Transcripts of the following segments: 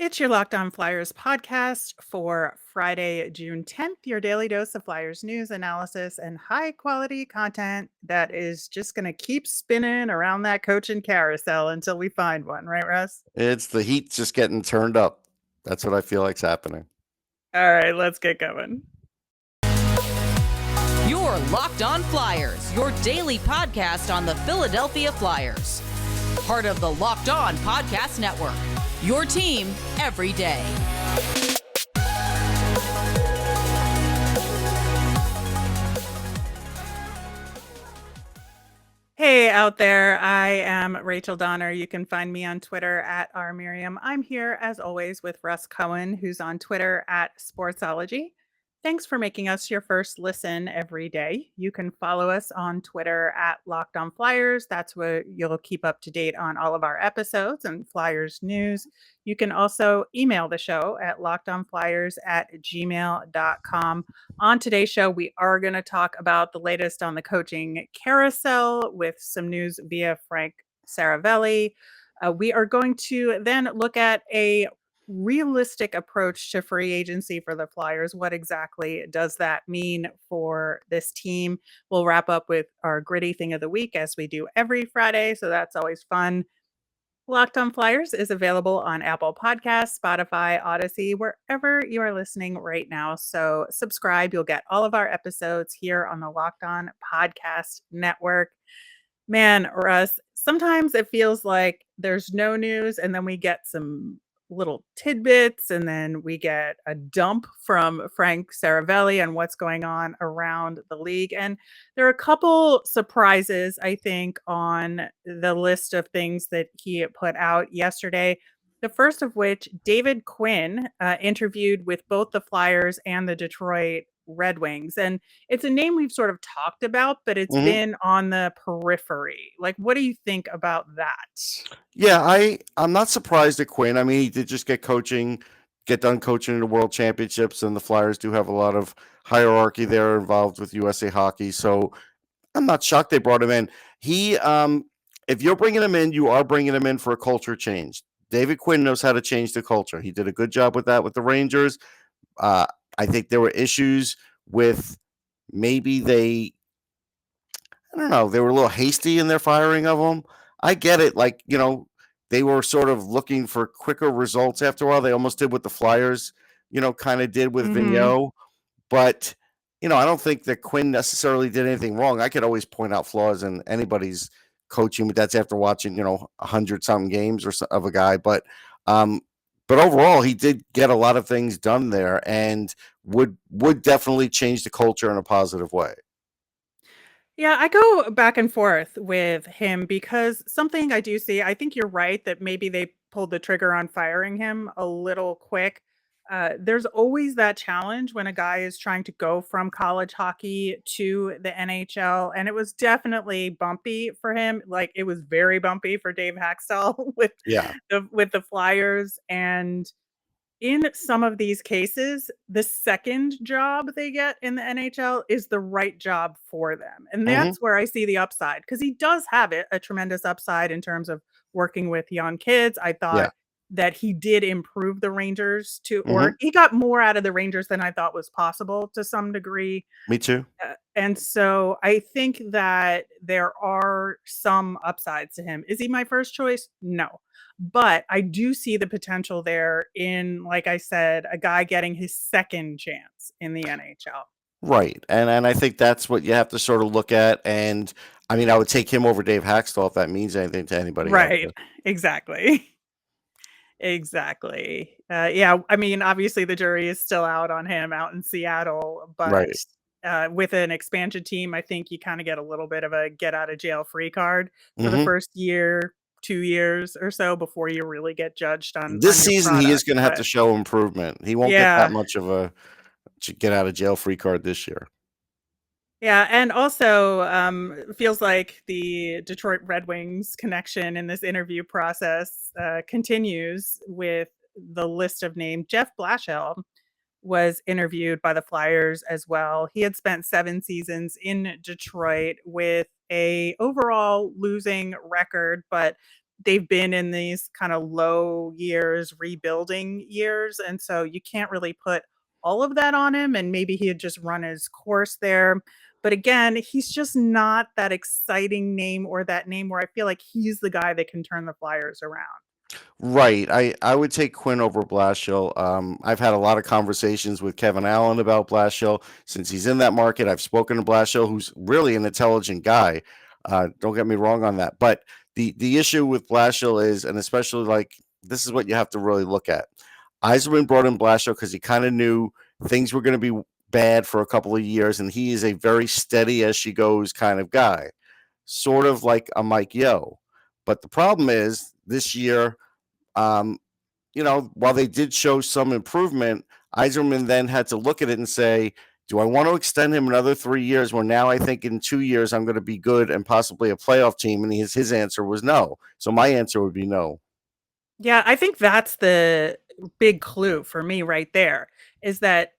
It's your Locked On Flyers podcast for Friday, June 10th, your daily dose of Flyers news, analysis, and high quality content that is just going to keep spinning around that coaching carousel until we find one, right, Russ? It's the heat just getting turned up. That's what I feel like's happening. All right, let's get going. Your Locked On Flyers, your daily podcast on the Philadelphia Flyers. Part of the Locked On Podcast Network. Your team every day. Hey out there, I am Rachel Donner. You can find me on Twitter at rmiriam. I'm here as always with Russ Cohen, who's on Twitter at Sportsology. Thanks for making us your first listen every day. You can follow us on Twitter at Locked On Flyers. That's where you'll keep up to date on all of our episodes and Flyers news. You can also email the show at lockedonflyers@gmail.com. On today's show, we are going to talk about the latest on the coaching carousel with some news via Frank Saravelli. We are going to then look at a realistic approach to free agency for the Flyers. What exactly does that mean for this team? We'll wrap up with our gritty thing of the week as we do every Friday. So that's always fun. Locked On Flyers is available on Apple Podcasts, Spotify, Odyssey, wherever you are listening right now. So subscribe. You'll get all of our episodes here on the Locked On Podcast Network. Man, Russ, sometimes it feels like there's no news and then we get some little tidbits and then we get a dump from Frank Saravelli on what's going on around the league. And there are a couple surprises, I think, on the list of things that he put out yesterday. The first of which, David Quinn interviewed with both the Flyers and the Detroit Red Wings. And it's a name we've sort of talked about, but it's been on the periphery. Like, what do you think about that? Yeah, I'm not surprised at Quinn. I mean, he did just get done coaching in the World Championships, and the Flyers do have a lot of hierarchy there involved with USA Hockey. So I'm not shocked they brought him in. If you're bringing him in, you are bringing him in for a culture change. David Quinn knows how to change the culture. He did a good job with that with the Rangers. I think there were issues with maybe I don't know, they were a little hasty in their firing of him. I get it. Like, they were sort of looking for quicker results after a while. They almost did what the Flyers, kind of did with Vigneault. But, I don't think that Quinn necessarily did anything wrong. I could always point out flaws in anybody's coaching, but that's after watching, 100-something games of a guy. But overall, he did get a lot of things done there and would definitely change the culture in a positive way. Yeah, I go back and forth with him because something I do see, I think you're right that maybe they pulled the trigger on firing him a little quick. There's always that challenge when a guy is trying to go from college hockey to the NHL, and it was definitely bumpy for him. Like it was very bumpy for Dave Haxtell Yeah. with the Flyers, and in some of these cases, the second job they get in the NHL is the right job for them. And Mhm. that's where I see the upside because he does have a tremendous upside in terms of working with young kids. I Yeah. thought that he did improve the Rangers or Mhm. he got more out of the Rangers than I thought was possible to some degree. Me too. And so I think that there are some upsides to him. Is he my first choice? No. But I do see the potential there in, like I said, a guy getting his second chance in the NHL. Right. And I think that's what you have to sort of look at. And I mean, I would take him over Dave Haxtell if that means anything to anybody out Right. there. Exactly. Exactly. Yeah, I mean, obviously the jury is still out on him out in Seattle, but Right. with an expansion team, I think you kind of get a little bit of a get out of jail free card for the Mhm. first year, 2 years or so before you really get judged This on your season, he is product. going to have to But show improvement. He won't get that yeah, much of a get out of jail free card this year. yeah, and also feels like the Detroit Red Wings connection in this interview process continues with the list of names. Jeff Blaschel was interviewed by the Flyers as well. He had spent 7 seasons in Detroit with a overall losing record, but they've been in these kind of low years, rebuilding years, and so you can't really put all of that on him, and maybe he had just run his course there. But again, he's just not that exciting name or that name where I feel like he's the guy that can turn the Flyers around. Right. I would take Quinn over Blaschel. I've had a lot of conversations with Kevin Allen about Blaschel since he's in that market. I've spoken to Blaschel, who's really an intelligent guy. Don't get me wrong on that. But the issue with Blaschel is, and especially like this is what you have to really look at. Yzerman brought in Blaschel because he kind of knew things were going to be bad for a couple of years, and he is a very steady as she goes kind of guy, sort of like a Mike Yeo. But the problem is this year, um, while they did show some improvement, Yzerman then had to look at it and say, do I want to extend him another 3 years where now I think in 2 years I'm going to be good and possibly a playoff team? And his answer was no. So my answer would be no. Yeah, I think that's the big clue for me right there, is that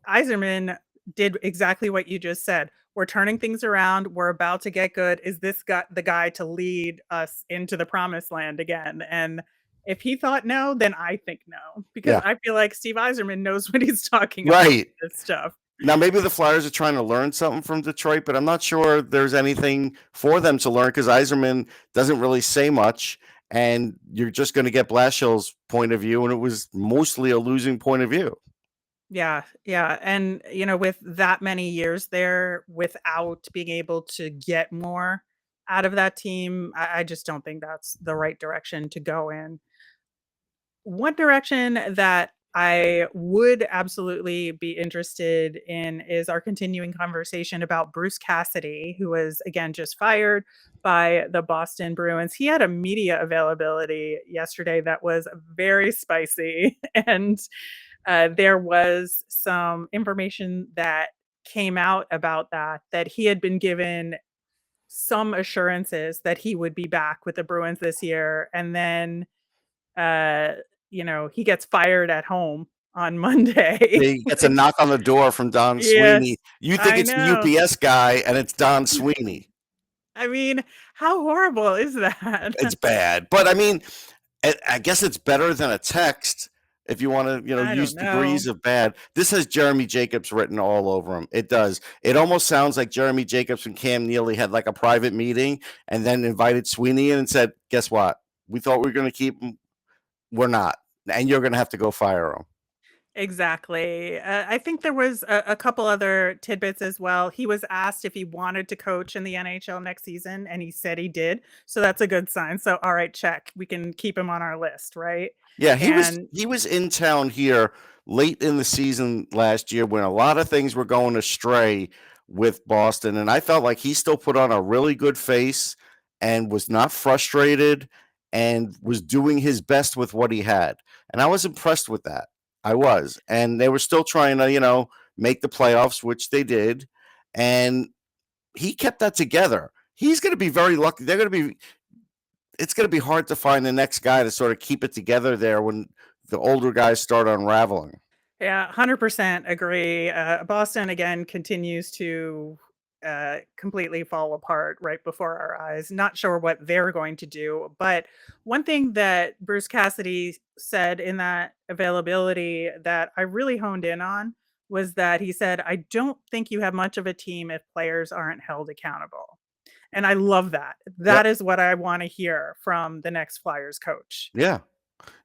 Yzerman did exactly what you just said. We're turning things around. We're about to get good. Is this guy the guy to lead us into the promised land again? And if he thought no, then I think no, because Yeah. I feel like Steve Yzerman knows what he's talking about Right. with this stuff. Now, maybe the Flyers are trying to learn something from Detroit, but I'm not sure there's anything for them to learn because Yzerman doesn't really say much, and you're just going to get Blaschel's point of view, and it was mostly a losing point of view. Yeah, yeah, and, with that many years there, without being able to get more out of that team, I just don't think that's the right direction to go in. One direction that I would absolutely be interested in is our continuing conversation about Bruce Cassidy, who was, again, just fired by the Boston Bruins. He had a media availability yesterday that was very spicy, and there was some information that came out about that he had been given some assurances that he would be back with the Bruins this year, and then uh, he gets fired at home on Monday. He gets a knock on the door from Don Yes, Sweeney. You think I it's the know. UPS guy, and it's Don Sweeney. I mean, how horrible is that? It's bad, but I mean, I guess it's better than a text if you want to, I use don't know. degrees of bad. This has Jeremy Jacobs written all over him. It does. It almost sounds like Jeremy Jacobs and Cam Neely had like a private meeting and then invited Sweeney in and said, guess what? We thought we were going to keep him. We're not. And you're going to have to go fire him. Exactly. I think there was a couple other tidbits as well. He was asked if he wanted to coach in the NHL next season, and he said he did. So that's a good sign. So, all right, check. We can keep him on our list, right? Yeah, And he was in town here late in the season last year when a lot of things were going astray with Boston, and I felt like he still put on a really good face and was not frustrated and was doing his best with what he had. And I was impressed with that. I was. And they were still trying to, make the playoffs, which they did, and he kept that together. He's going to be very lucky. It's going to be hard to find the next guy to sort of keep it together there when the older guys start unraveling. yeah, 100% agree. Boston, again, continues to completely fall apart right before our eyes. Not sure what they're going to do. But one thing that Bruce Cassidy said in that availability that I really honed in on was that he said, I don't think you have much of a team if players aren't held accountable. And I love that. That Yep. is what I want to hear from the next Flyers coach. Yeah.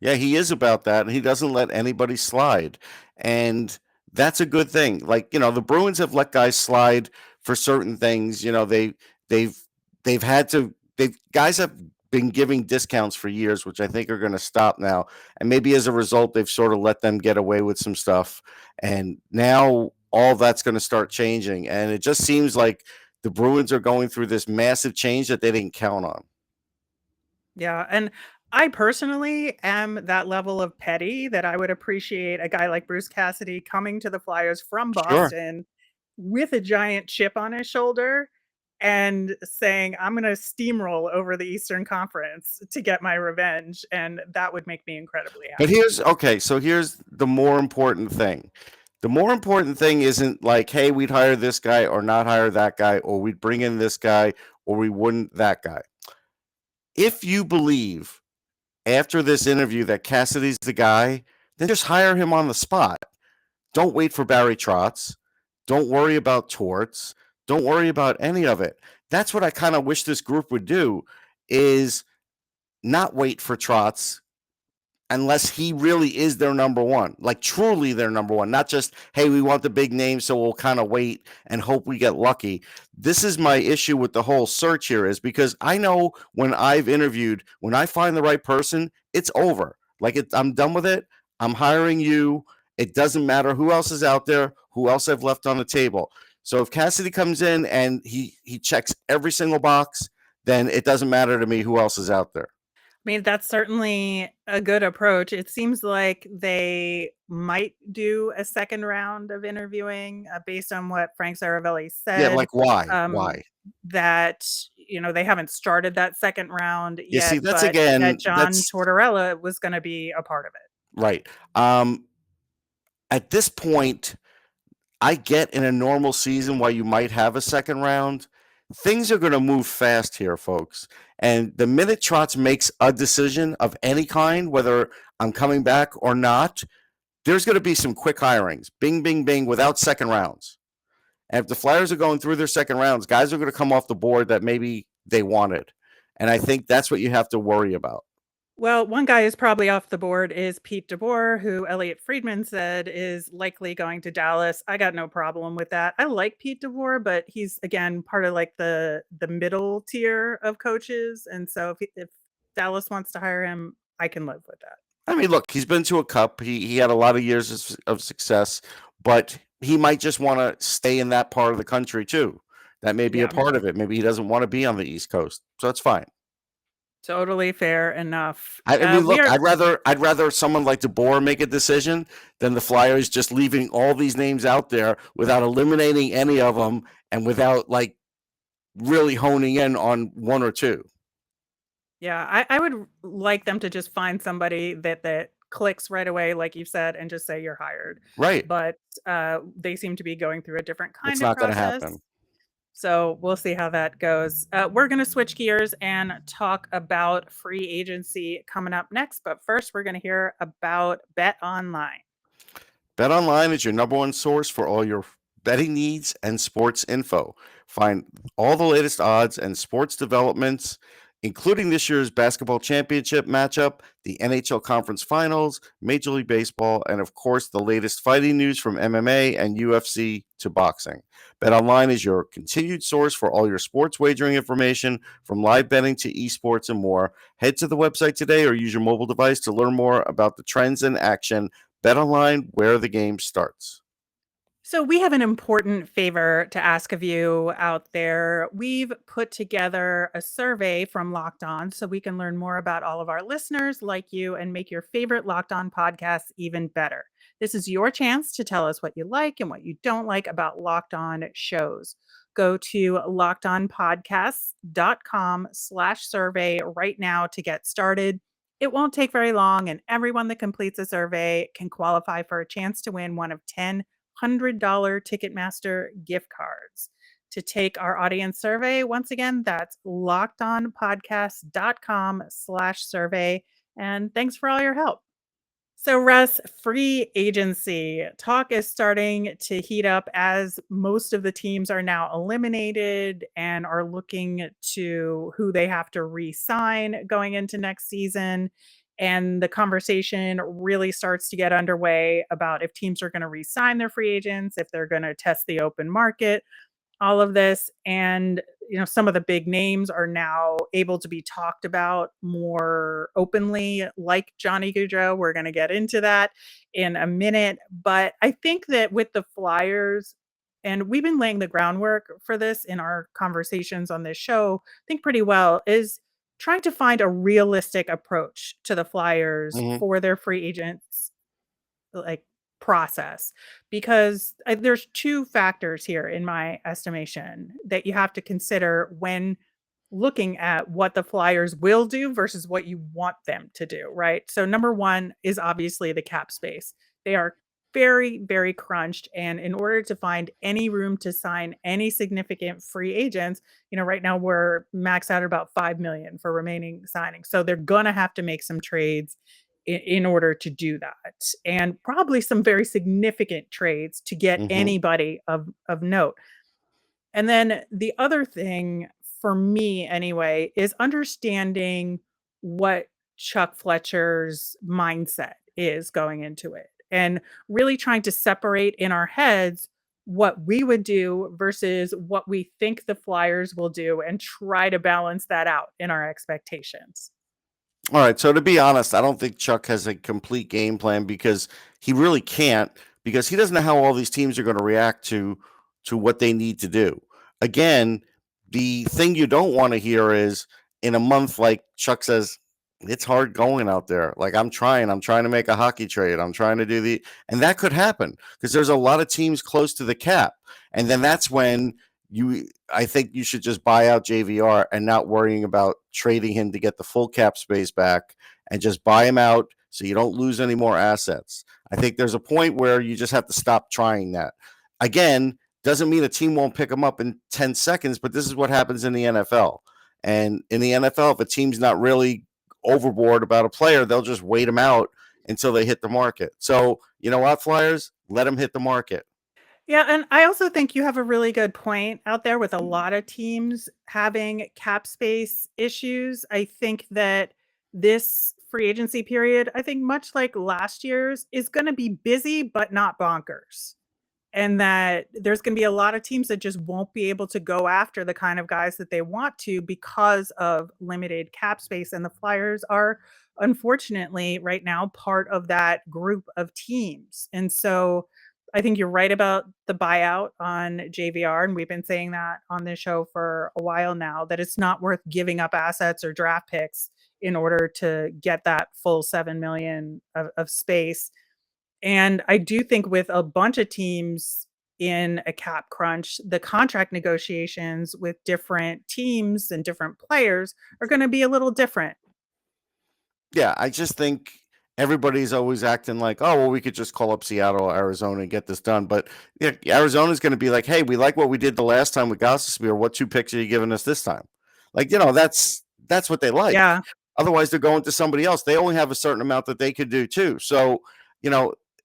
Yeah, he is about that, and he doesn't let anybody slide. And that's a good thing. Like, the Bruins have let guys slide for certain things. They've they've had to they've guys have been giving discounts for years, which I think are going to stop now. And maybe as a result, they've sort of let them get away with some stuff. And now all that's going to start changing. And it just seems like the Bruins are going through this massive change that they didn't count on. Yeah, and I personally am that level of petty that I would appreciate a guy like Bruce Cassidy coming to the Flyers from Sure. Boston with a giant chip on his shoulder and saying, "I'm gonna steamroll over the Eastern Conference to get my revenge," and that would make me incredibly But happy. here's the more important thing. The more important thing isn't like, hey, we'd hire this guy or not hire that guy, or we'd bring in this guy or we wouldn't that guy. if you believe after this interview that Cassidy's the guy, then just hire him on the spot. Don't wait for Barry Trotz. Don't worry about Torts. Don't worry about any of it. That's what I kind of wish this group would do, is not wait for Trotz unless he really is their number one, like truly their number one, not just, hey, we want the big name, so we'll kind of wait and hope we get lucky. This is my issue with the whole search here, is because I know when I've interviewed, when I find the right person, it's over. Like, I'm done with it. I'm hiring you. It doesn't matter who else is out there, who else I've left on the table. So if Cassidy comes in and he checks every single box, then it doesn't matter to me who else is out there. I mean, that's certainly a good approach. It seems like they might do a second round of interviewing based on what Frank Saravelli said. Yeah, like why? Why? That, they haven't started that second round yet. You see, that's but again, that John Tortorella was going to be a part of it. Right. At this point, I get in a normal season why you might have a second round. Things are going to move fast here, folks. And the minute Trotz makes a decision of any kind, whether I'm coming back or not, there's going to be some quick hirings. Bing, bing, bing, without second rounds. And if the Flyers are going through their second rounds, guys are going to come off the board that maybe they wanted. And I think that's what you have to worry about. Well, one guy who's probably off the board is Pete DeBoer, who Elliot Friedman said is likely going to Dallas. I got no problem with that. I like Pete DeBoer, but he's, again, part of like the middle tier of coaches. And so if Dallas wants to hire him, I can live with that. I mean, look, he's been to a cup. He had a lot of years of success, but he might just want to stay in that part of the country too. That may be a part of it. Maybe he doesn't want to be on the East Coast. So that's fine. Totally fair enough. I mean, look, I'd rather someone like DeBoer make a decision than the Flyers just leaving all these names out there without eliminating any of them and without like really honing in on one or two. Yeah, I would like them to just find somebody that clicks right away, like you said, and just say you're hired. Right. But they seem to be going through a different kind It's of not going process. to happen. So we'll see how that goes. We're going to switch gears and talk about free agency coming up next. But first, we're going to hear about Bet Online. Bet Online is your number one source for all your betting needs and sports info. Find all the latest odds and sports developments, including this year's basketball championship matchup, the NHL Conference Finals, Major League Baseball, and of course, the latest fighting news from MMA and UFC to boxing. BetOnline is your continued source for all your sports wagering information, from live betting to esports and more. Head to the website today or use your mobile device to learn more about the trends in action. BetOnline, where the game starts. So we have an important favor to ask of you out there. We've put together a survey from Locked On so we can learn more about all of our listeners like you and make your favorite Locked On podcasts even better. This is your chance to tell us what you like and what you don't like about Locked On shows. Go to lockedonpodcasts.com/survey right now to get started. It won't take very long, and everyone that completes a survey can qualify for a chance to win one of 10 $100 Ticketmaster gift cards. To take our audience survey, once again, that's lockedonpodcast.com/survey. And thanks for all your help. So, Russ, free agency talk is starting to heat up as most of the teams are now eliminated and are looking to who they have to re-sign going into next season. And the conversation really starts to get underway about if teams are going to re-sign their free agents, if they're going to test the open market, all of this. And, some of the big names are now able to be talked about more openly, like Johnny Gaudreau. We're going to get into that in a minute. But I think that with the Flyers, and we've been laying the groundwork for this in our conversations on this show, I think pretty well, is trying to find a realistic approach to the Flyers for their free agents process, because there's two factors here in my estimation that you have to consider when looking at what the Flyers will do versus what you want them to do, right? So number one is obviously the cap space. They are very, very crunched. And in order to find any room to sign any significant free agents, right now we're maxed out at about 5 million for remaining signings. So they're going to have to make some trades in order to do that. And probably some very significant trades to get Hmm. anybody of note. And then the other thing for me anyway is understanding what Chuck Fletcher's mindset is going into it and really trying to separate in our heads what we would do versus what we think the Flyers will do and try to balance that out in our expectations. All right. So to be honest, I don't think Chuck has a complete game plan because he really can't because he doesn't know how all these teams are going to react to what they need to do. Again, the thing you don't want to hear is in a month like Chuck says, it's hard going out there. Like I'm trying to make a hockey trade. I'm trying to do and that could happen because there's a lot of teams close to the cap. And then that's when I think you should just buy out JVR and not worrying about trading him to get the full cap space back and just buy him out so you don't lose any more assets. I think there's a point where you just have to stop trying that. Again, doesn't mean a team won't pick him up in 10 seconds, but this is what happens in the NFL. And in the NFL, if a team's not really overboard about a player, they'll just wait him out until they hit the market. So, you know what, Flyers? Let him hit the market. Yeah, and I also think you have a really good point out there with a lot of teams having cap space issues. I think that this free agency period, I think much like last year's, is going to be busy but not bonkers. And that there's going to be a lot of teams that just won't be able to go after the kind of guys that they want to because of limited cap space. And the Flyers are, unfortunately, right now part of that group of teams. And so I think you're right about the buyout on JVR. And we've been saying that on this show for a while now, that it's not worth giving up assets or draft picks in order to get that full 7 million of space. And I do think with a bunch of teams in a cap crunch, the contract negotiations with different teams and different players are going to be a little different. Yeah, I just think everybody's always acting like, oh, well, we could just call up Seattle or Arizona and get this done. But yeah, Arizona's going to be like, hey, we like what we did the last time with Gossespierre. What 2 picks are you giving us this time? Like, that's what they like. Yeah. Otherwise, they're going to somebody else. They only have a certain amount that they could do too. So,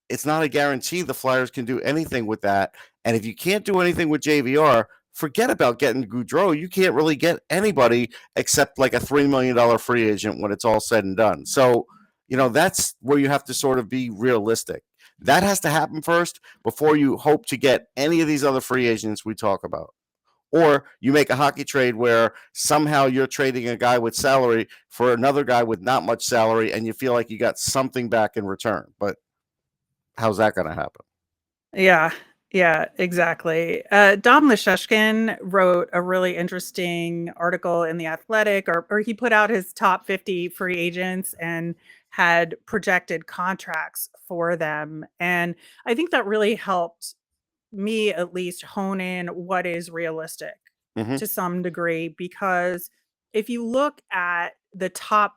it's not a guarantee the Flyers can do anything with that. And if you can't do anything with JVR, forget about getting Gaudreau. You can't really get anybody except like a $3 million free agent when it's all said and done. So, that's where you have to sort of be realistic. That has to happen first before you hope to get any of these other free agents we talk about. Or you make a hockey trade where somehow you're trading a guy with salary for another guy with not much salary and you feel like you got something back in return. But how's that going to happen? Yeah, exactly. Dom Lichushkin wrote a really interesting article in The Athletic, or he put out his top 50 free agents and had projected contracts for them. And I think that really helped me at least hone in what is realistic Mm-hmm. to some degree, because if you look at the top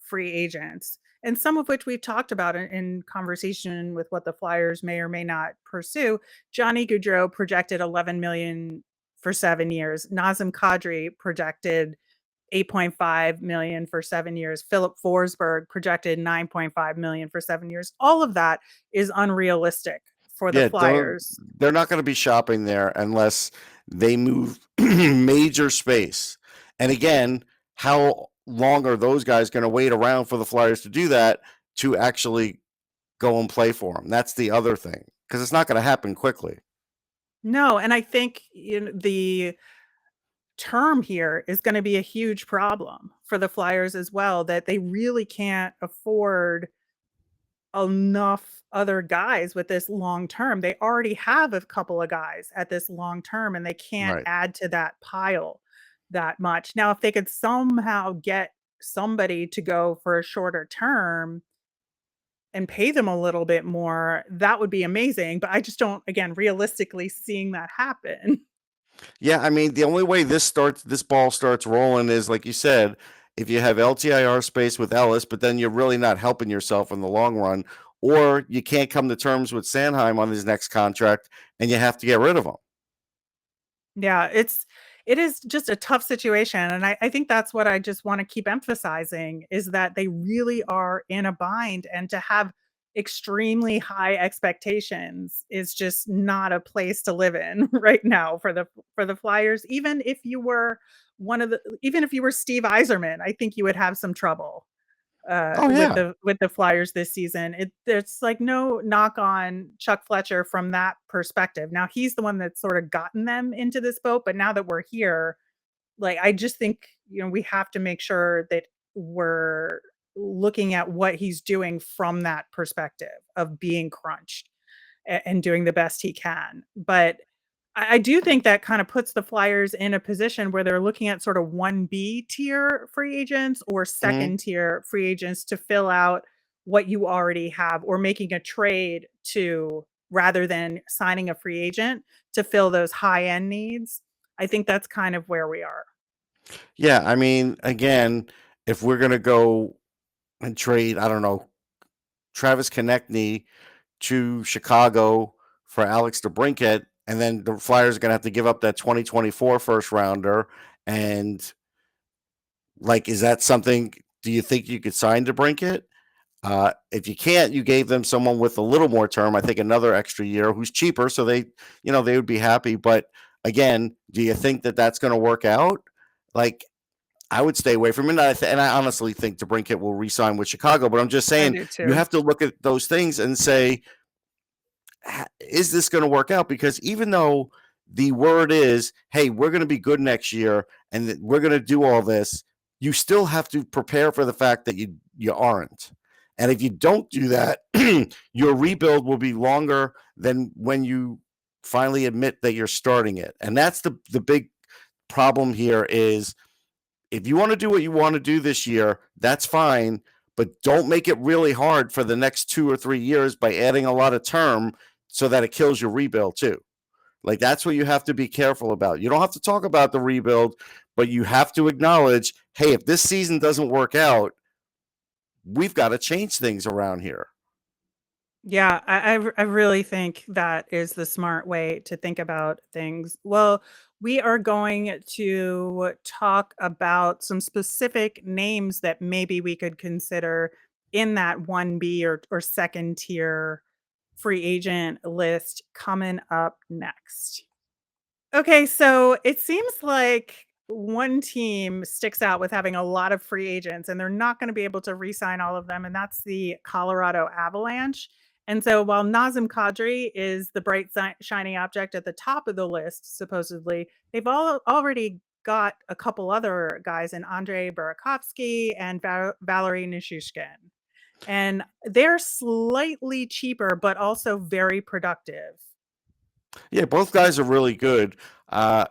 free agents, and some of which we've talked about in conversation with what the Flyers may or may not pursue, Johnny Gaudreau projected 11 million for 7 years. Nazem Kadri projected 8.5 million for 7 years. Philip Forsberg projected 9.5 million for 7 years. All of that is unrealistic for the Yeah, Flyers. they're not going to be shopping there unless they move major space. And again, how long are those guys going to wait around for the Flyers to do that to actually go and play for them? That's the other thing, because it's not going to happen quickly. No, and I think the term here is going to be a huge problem for the Flyers as well, that they really can't afford enough other guys with this long term. They already have a couple of guys at this long term and they can't Right. add to that pile that much. Now, if they could somehow get somebody to go for a shorter term and pay them a little bit more, that would be amazing. But I just don't, again, realistically seeing that happen. Yeah, I mean, the only way this ball starts rolling is like you said, if you have LTIR space with Ellis, but then you're really not helping yourself in the long run, or you can't come to terms with Sanheim on his next contract and you have to get rid of him. Yeah, it is just a tough situation, and I think that's what I just wanna keep emphasizing is that they really are in a bind, and to have extremely high expectations is just not a place to live in right now for the Flyers. Even if you were Steve Yzerman, I think you would have some trouble Oh yeah. with the Flyers this season. There's like no knock on Chuck Fletcher from that perspective. Now he's the one that's sort of gotten them into this boat, but now that we're here, like I just think, we have to make sure that we're looking at what he's doing from that perspective of being crunched and doing the best he can. But I do think that kind of puts the Flyers in a position where they're looking at sort of 1B tier free agents or Mhm. second tier free agents to fill out what you already have, or making a trade to rather than signing a free agent to fill those high end needs. I think that's kind of where we are. Yeah, I mean, again, if we're gonna go and trade, I don't know, Travis Konechny to Chicago for Alex DeBrincat, and then the Flyers are gonna have to give up that 2024 first rounder. And like, is that something? Do you think you could sign DeBrincat? If you can't, you gave them someone with a little more term. I think another extra year, who's cheaper, so they would be happy. But again, do you think that that's going to work out? Like, I would stay away from it. And I honestly think DeBrincat will re-sign with Chicago. But I'm just I saying, do you too. have to look at those things and say, is this going to work out? Because even though the word is, hey, we're going to be good next year and we're going to do all this, you still have to prepare for the fact that you aren't. And if you don't do that, your rebuild will be longer than when you finally admit that you're starting it. And that's the big problem here is, if you want to do what you want to do this year, that's fine, but don't make it really hard for the next 2 or 3 years by adding a lot of term so that it kills your rebuild too. Like, that's what you have to be careful about. You don't have to talk about the rebuild, but you have to acknowledge, hey, if this season doesn't work out, we've got to change things around here. Yeah, I really think that is the smart way to think about things. Well, we are going to talk about some specific names that maybe we could consider in that 1B or second tier free agent list coming up next. Okay, so it seems like one team sticks out with having a lot of free agents, and they're not going to be able to re-sign all of them, and that's the Colorado Avalanche. And so while Nazem Kadri is the bright shining object at the top of the list, supposedly, they've already got a couple other guys in Andre Burakovsky and Valeri Nichushkin. And they're slightly cheaper, but also very productive. Yeah, both guys are really good. Uh,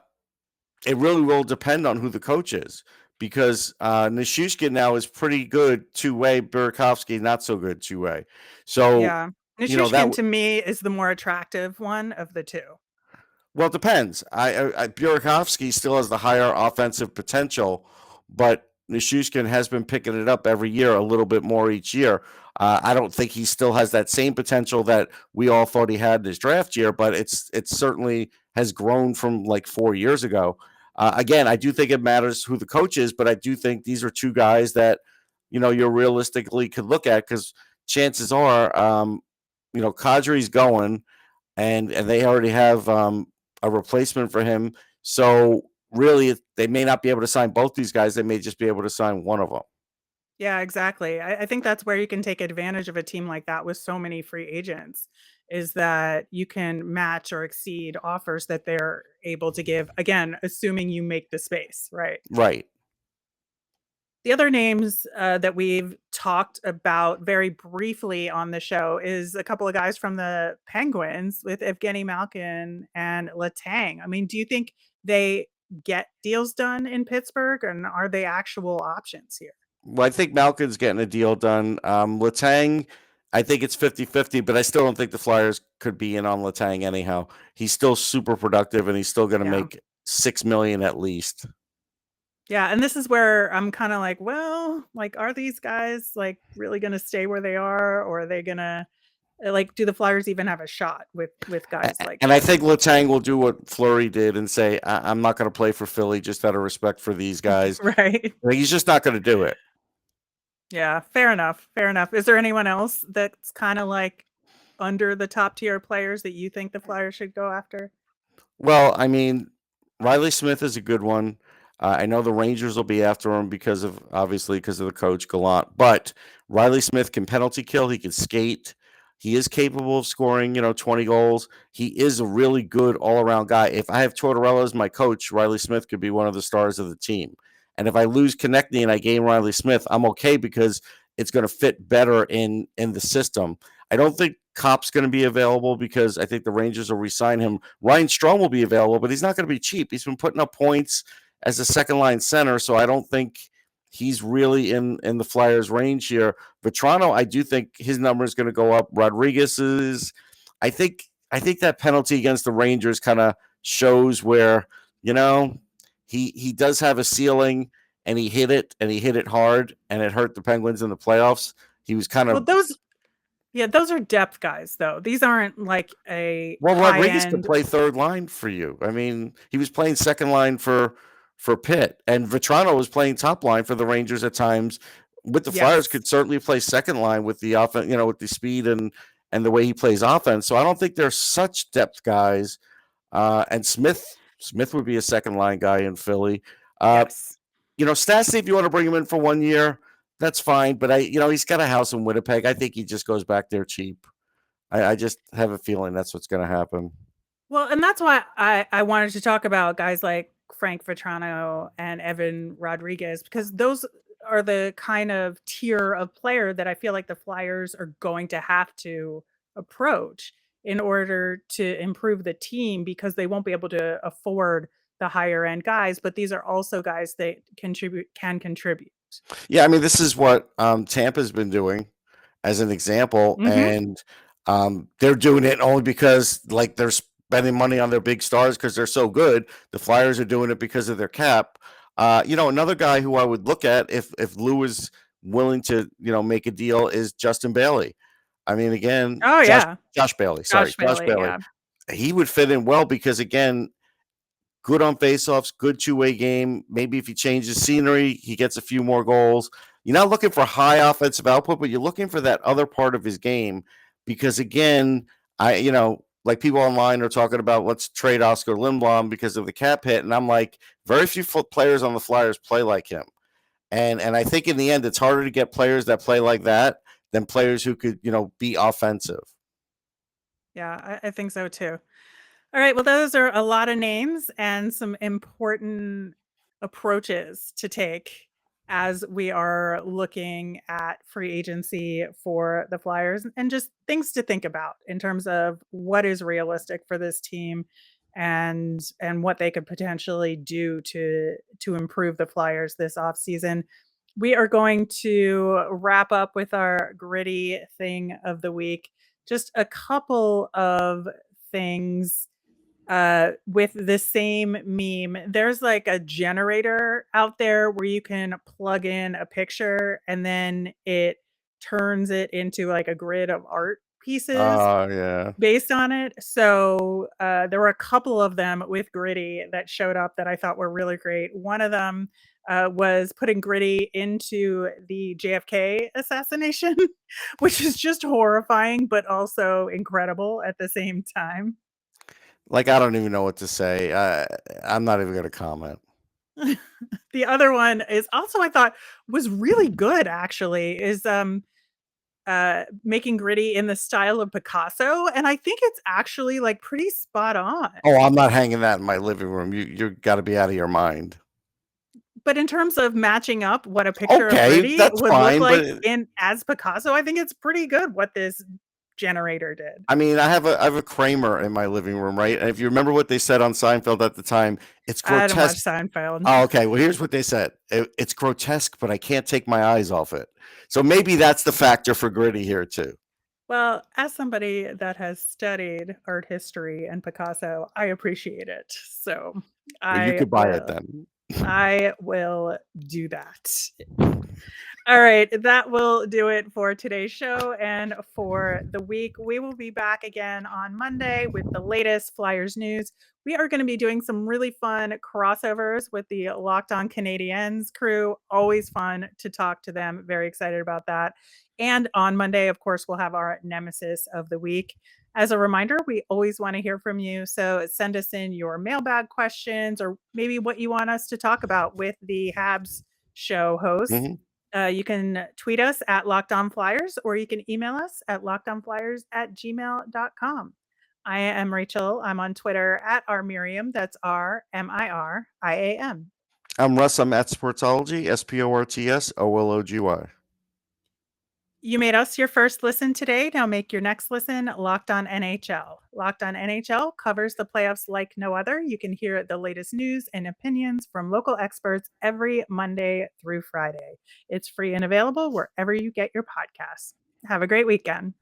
it really will depend on who the coach is, because Nichushkin now is pretty good two-way. Burakovsky not so good two-way. So Yeah. that Nichushkin to me is the more attractive one of the 2. well, it depends. Burakovsky still has the higher offensive potential, but Nichushkin has been picking it up every year a little bit more each year. I don't think he still has that same potential that we all thought he had in his draft year, but it certainly has grown from like 4 years ago. Again, I do think it matters who the coach is, but I do think these are two guys that you realistically could look at, because chances are, Kadri's going, and they already have a replacement for him. So really, they may not be able to sign both these guys. They may just be able to sign one of them. Yeah, exactly. I think that's where you can take advantage of a team like that with so many free agents, is that you can match or exceed offers that they're able to give, again, assuming you make the space, right? Right. The other names that we've talked about very briefly on the show is a couple of guys from the Penguins with Evgeny Malkin and Letang. I mean, do you think they get deals done in Pittsburgh, and are they actual options here? Well, I think Malkin's getting a deal done. Letang, I think it's 50-50, but I still don't think the Flyers could be in on Letang anyhow. He's still super productive, and he's still going to Yeah. make $6 million at least. Yeah, and this is where I'm kind of like, well, like, are these guys like really going to stay where they are, or are they going to like, do the Flyers even have a shot with guys like And I think them? Letang will do what Fleury did and say, I'm not going to play for Philly just out of respect for these guys. Right. Like, he's just not going to do it. Yeah, fair enough. Fair enough. Is there anyone else that's kind of like under the top tier players that you think the Flyers should go after? Well, I mean, Riley Smith is a good one. I know the Rangers will be after him because of the coach Gallant, but Riley Smith can penalty kill. He can skate. He is capable of scoring, 20 goals. He is a really good all around guy. If I have Tortorella as my coach, Riley Smith could be one of the stars of the team. And if I lose Konechny and I gain Riley Smith, I'm okay because it's going to fit better in the system. I don't think Kopp's going to be available because I think the Rangers will re-sign him. Ryan Strome will be available, but he's not going to be cheap. He's been putting up points as a second line center, so I don't think he's really in the Flyers' range here. Vatrano, I do think his number is going to go up. Rodriguez's, I think that penalty against the Rangers kind of shows where he does have a ceiling, and he hit it hard, and it hurt the Penguins in the playoffs. He was kind Well, of those are depth guys, though. These aren't like a Rodriguez could high-end. play third line for you. I mean, he was playing second line for Pitt, and Vatrano was playing top line for the Rangers at times. With the Flyers, Yes. could certainly play second line with the offense, with the speed and the way he plays offense. So I don't think they're such depth guys. And Smith would be a second line guy in Philly. Yes. Stastny, if you want to bring him in for 1 year, that's fine. But he's got a house in Winnipeg. I think he just goes back there cheap. I just have a feeling that's what's going to happen. Well, and that's why I wanted to talk about guys like Frank Vatrano and Evan Rodriguez, because those are the kind of tier of player that I feel like the Flyers are going to have to approach in order to improve the team, because they won't be able to afford the higher end guys, but these are also guys that can contribute. Yeah, I mean, this is what Tampa's been doing as an example, Mm-hmm. and they're doing it only because they're spending money on their big stars because they're so good. The Flyers are doing it because of their cap. Another guy who I would look at if Lou was willing to make a deal is Justin Bailey. I mean, again, Oh yeah, Josh Bailey. Sorry, Josh Josh Bailey. Bailey. Yeah. He would fit in well because, again, good on faceoffs, good two-way game. Maybe if he changes scenery, he gets a few more goals. You're not looking for high offensive output, but you're looking for that other part of his game because, again, like people online are talking about let's trade Oscar Lindblom because of the cap hit, and I'm like, very few players on the Flyers play like him, and I think in the end it's harder to get players that play like that than players who could be offensive. Yeah, I think so too. All right. Well, those are a lot of names and some important approaches to take as we are looking at free agency for the Flyers, and just things to think about in terms of what is realistic for this team and what they could potentially do to improve the Flyers this offseason. We are going to wrap up with our gritty thing of the week. Just a couple of things with the same meme. There's like a generator out there where you can plug in a picture and then it turns it into like a grid of art pieces Oh, yeah. based on it. So there were a couple of them with Gritty that showed up that I thought were really great. One of them was putting Gritty into the JFK assassination, which is just horrifying, but also incredible at the same time. I don't even know what to say. I'm not even going to comment. The other one is also, I thought, was really good actually, is making Gritty in the style of Picasso, and I think it's actually like pretty spot on. Oh, I'm not hanging that in my living room. You got to be out of your mind. But in terms of matching up what a picture of Okay, Gritty that's would fine, look like but in as Picasso, I think it's pretty good what this generator did. I mean, I have a Kramer in my living room, right? And if you remember what they said on Seinfeld at the time, it's I don't watch grotesque. Seinfeld. Oh, okay. Well, here's what they said. It's grotesque, but I can't take my eyes off it. So maybe that's the factor for Gritty here too. Well, as somebody that has studied art history and Picasso, I appreciate it. So Well, you I could buy it will. then. I will do that. All right, that will do it for today's show and for the week. We will be back again on Monday with the latest Flyers news. We are going to be doing some really fun crossovers with the Locked On Canadiens crew. Always fun to talk to them. Very excited about that. And on Monday, of course, we'll have our nemesis of the week. As a reminder, we always want to hear from you. So send us in your mailbag questions or maybe what you want us to talk about with the Habs show hosts. Mhm. You can tweet us at Locked On Flyers, or you can email us at lockedonflyers@gmail.com. I am Rachel. I'm on Twitter at rmiriam. That's RMIRIAM. I'm Russ. I'm at Sportsology, SPORTSOLOGY. You made us your first listen today. Now make your next listen Locked On NHL. Locked On NHL covers the playoffs like no other. You can hear the latest news and opinions from local experts every Monday through Friday. It's free and available wherever you get your podcasts. Have a great weekend.